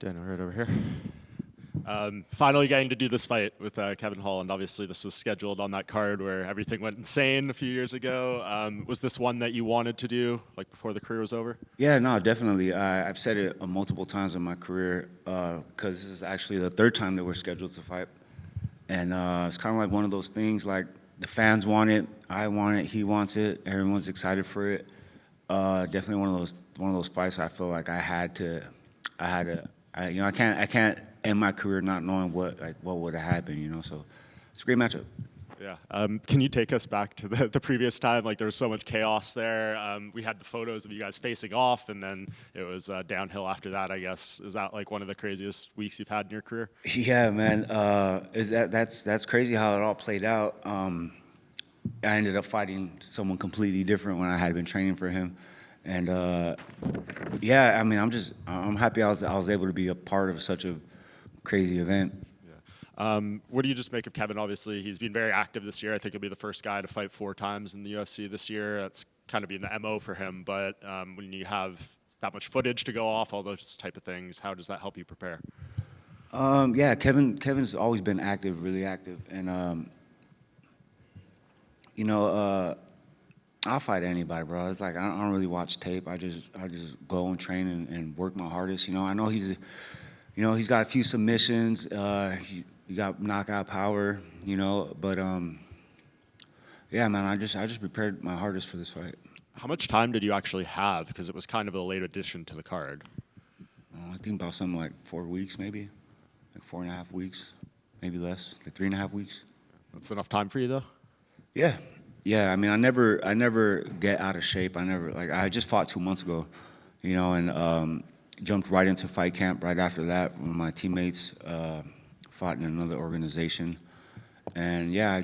Daniel, right over here. Finally getting to do this fight with Kevin Holland. Obviously, this was scheduled on that card where everything went insane a few years ago. Was this one that you wanted to do, like before the career was over? Yeah, no, definitely. I've said it multiple times in my career because this is actually the third time that we're scheduled to fight, and it's kind of like one of those things. Like the fans want it, I want it, he wants it, everyone's excited for it. Definitely one of those fights. I feel like I had to. I can't end my career not knowing what would have happened. So it's a great matchup. Yeah. Can you take us back to the previous time? Like there was so much chaos there. We had the photos of you guys facing off, and then it was downhill after that. I guess is that like one of the craziest weeks you've had in your career? Yeah, man. That's crazy how it all played out. I ended up fighting someone completely different when I had been training for him, and yeah, I mean, I'm happy I was able to be a part of such a crazy event. What do you just make of Kevin? Obviously, he's been very active this year. I think he'll be the first guy to fight 4 times in the UFC this year. That's kind of been the MO for him. But when you have that much footage to go off, all those type of things, how does that help you prepare? Yeah, Kevin's always been active, really active, and I'll fight anybody, bro. It's like I don't really watch tape. I just go and train and work my hardest. I know he's got a few submissions. He got knockout power. But yeah, man, I just prepared my hardest for this fight. How much time did you actually have? Because it was kind of a late addition to the card. I think about something like 4 weeks, maybe, like 4.5 weeks, maybe less, like 3.5 weeks. That's enough time for you, though. Yeah. I mean, I never get out of shape. I just fought 2 months ago, and jumped right into fight camp right after that. One of my teammates fought in another organization, and yeah,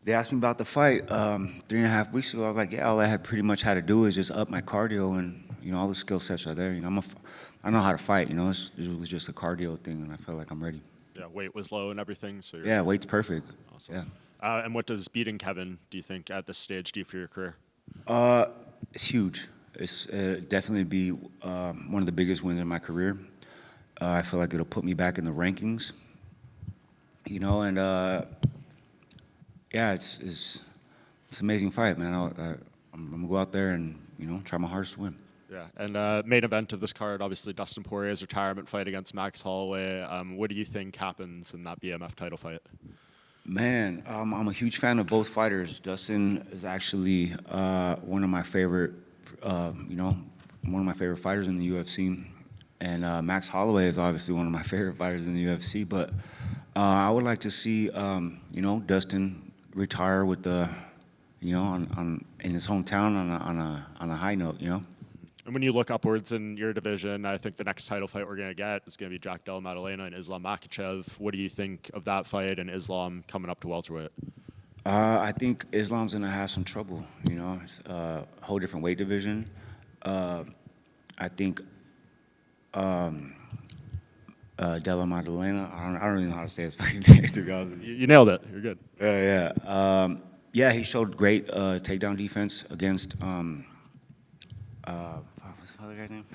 they asked me about the fight 3.5 weeks ago. I was like, yeah, all I had pretty much had to do is just up my cardio, and all the skill sets are there. I know how to fight. It was just a cardio thing, and I felt like I'm ready. Yeah, weight was low and everything. So yeah, weight's perfect. Awesome. Yeah. And what does beating Kevin, do you think, at this stage do for your career? It's huge. It's definitely be one of the biggest wins in my career. I feel like it'll put me back in the rankings. And yeah, it's an amazing fight, man. I'm gonna go out there and try my hardest to win. Yeah, and main event of this card, obviously Dustin Poirier's retirement fight against Max Holloway. What do you think happens in that BMF title fight? Man, I'm a huge fan of both fighters. Dustin is actually one of my favorite, one of my favorite fighters in the UFC, and Max Holloway is obviously one of my favorite fighters in the UFC. But I would like to see, Dustin retire with the, in his hometown on a high note, And when you look upwards in your division, I think the next title fight we're going to get is going to be Jack Della Maddalena and Islam Makhachev. What do you think of that fight and Islam coming up to welterweight? I think Islam's going to have some trouble. It's a whole different weight division. I think Della Maddalena, I don't really know how to say his fucking name, to be honest. You nailed it. You're good. Yeah, he showed great takedown defense against what's the other guy's name?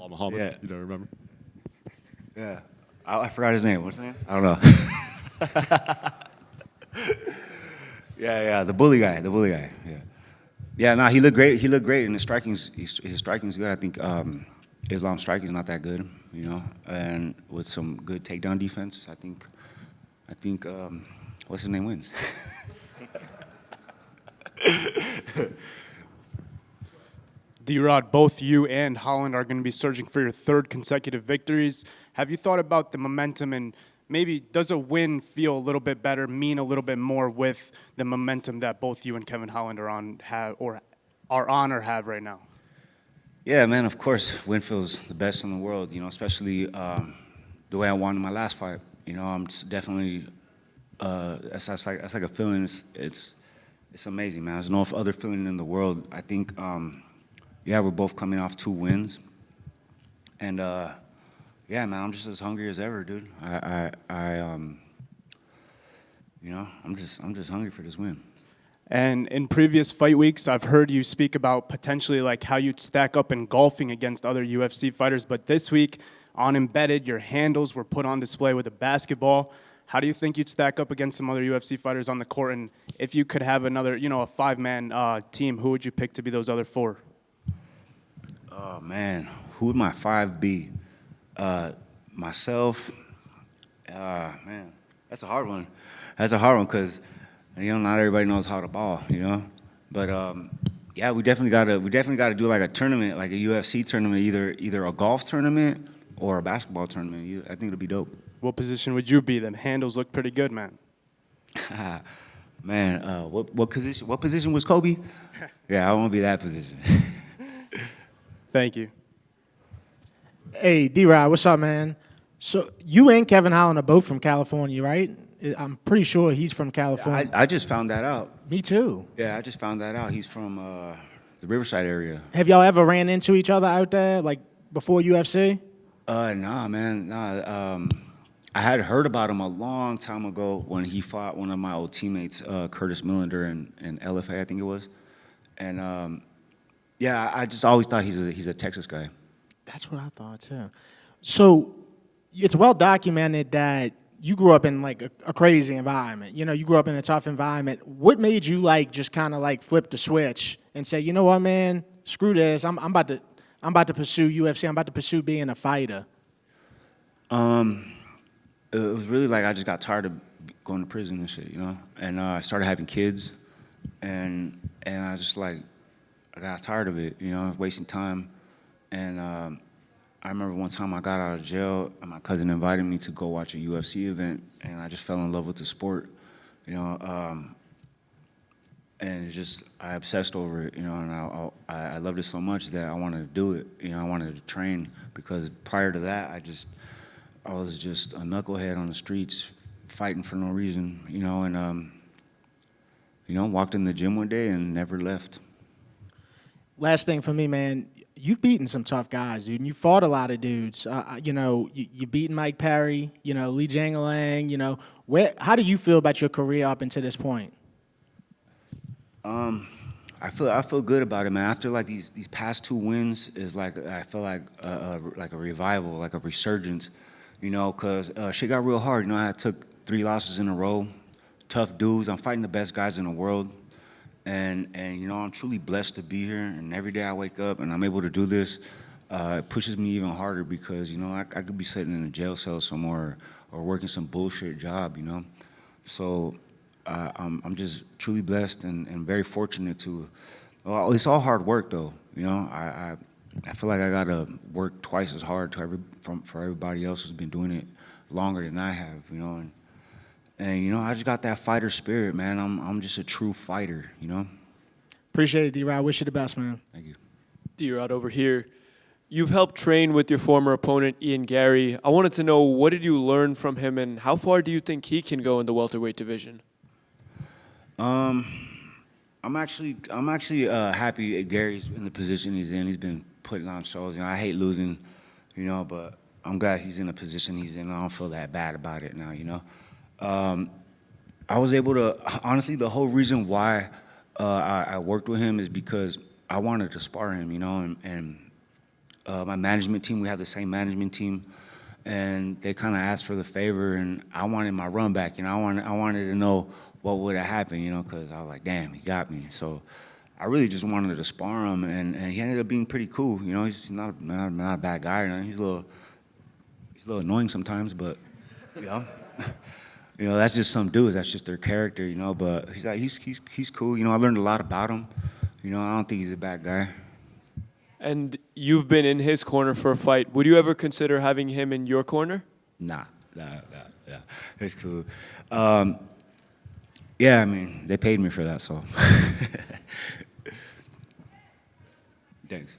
Muhammad. Yeah. You don't remember? Yeah. I forgot his name. What's his name? I don't know. Yeah, the bully guy. Yeah. Yeah, no, he looked great. And his striking's good. I think Islam's striking is not that good, and with some good takedown defense, I think what's his name wins. D-Rod, both you and Holland are going to be searching for your 3rd consecutive victories. Have you thought about the momentum, and maybe does a win feel a little bit better, mean a little bit more with the momentum that both you and Kevin Holland are on or have right now? Yeah, man, of course, win feels the best in the world, especially the way I won in my last fight. I'm definitely, that's like a feeling, it's amazing, man. There's no other feeling in the world. I think, yeah, we're both coming off 2 wins. And, yeah, man, I'm just as hungry as ever, dude. I'm just hungry for this win. And in previous fight weeks, I've heard you speak about potentially like how you'd stack up in golfing against other UFC fighters. But this week on Embedded, your handles were put on display with a basketball. How do you think you'd stack up against some other UFC fighters on the court? And if you could have another, a five-man team, who would you pick to be those other four? Oh, man. Who would my five be? Myself. Man, that's a hard one. That's a hard one because, not everybody knows how to ball, But, yeah, we definitely gotta do like a tournament, like a UFC tournament, either a golf tournament or a basketball tournament. I think it'll be dope. What position would you be? Them handles look pretty good, man. Man, what position was Kobe? Yeah, I won't be that position. Thank you. Hey, D-Rod, what's up, man? So you and Kevin Holland are both from California, right? I'm pretty sure he's from California. I just found that out. Me too. Yeah, I just found that out. He's from the Riverside area. Have y'all ever ran into each other out there, like before UFC? Nah, man. Nah. I had heard about him a long time ago when he fought one of my old teammates, Curtis Millender, in LFA, I think it was. And yeah, I just always thought he's a Texas guy. That's what I thought too. So it's well documented that you grew up in like a crazy environment. You grew up in a tough environment. What made you just kind of flip the switch and say, you know what, man, screw this. I'm about to pursue UFC. I'm about to pursue being a fighter. It was really I just got tired of going to prison and shit, And I started having kids, and I just I got tired of it, wasting time. And I remember one time I got out of jail, and my cousin invited me to go watch a UFC event, and I just fell in love with the sport, And it's just I obsessed over it, And I loved it so much that I wanted to do it, I wanted to train because prior to that I was just a knucklehead on the streets fighting for no reason, and walked in the gym one day and never left. Last thing for me, man, you've beaten some tough guys, dude, and you fought a lot of dudes. You beaten Mike Perry, Lee Jangalang, how do you feel about your career up until this point? I feel good about it, man. After these past two wins is I feel like a revival, like a resurgence, because shit got real hard. I took 3 losses in a row, tough dudes. I'm fighting the best guys in the world, and I'm truly blessed to be here. And every day I wake up and I'm able to do this, it pushes me even harder because I could be sitting in a jail cell somewhere or working some bullshit job, So I'm just truly blessed and very fortunate to. Well, it's all hard work though, I feel like I gotta work twice as hard for everybody else who's been doing it longer than I have, and I just got that fighter spirit, man. I'm just a true fighter, Appreciate it, D-Rod. Wish you the best, man. Thank you. D-Rod over here. You've helped train with your former opponent, Ian Gary. I wanted to know, what did you learn from him, and how far do you think he can go in the welterweight division? I'm actually happy Gary's in the position he's in. He's been putting on shows. I hate losing, but I'm glad he's in the position he's in. I don't feel that bad about it now, I was able to, honestly, the whole reason why I worked with him is because I wanted to spar him, and my management team, we have the same management team, and they kind of asked for the favor, and I wanted my run back, I wanted to know what would have happened, because I was like, damn, he got me. So I really just wanted to spar him, and he ended up being pretty cool. He's not a bad guy. He's a little annoying sometimes, but that's just some dudes. That's just their character, But he's cool. I learned a lot about him. I don't think he's a bad guy. And you've been in his corner for a fight. Would you ever consider having him in your corner? Nah. It's cool. Yeah, they paid me for that, so. Thanks.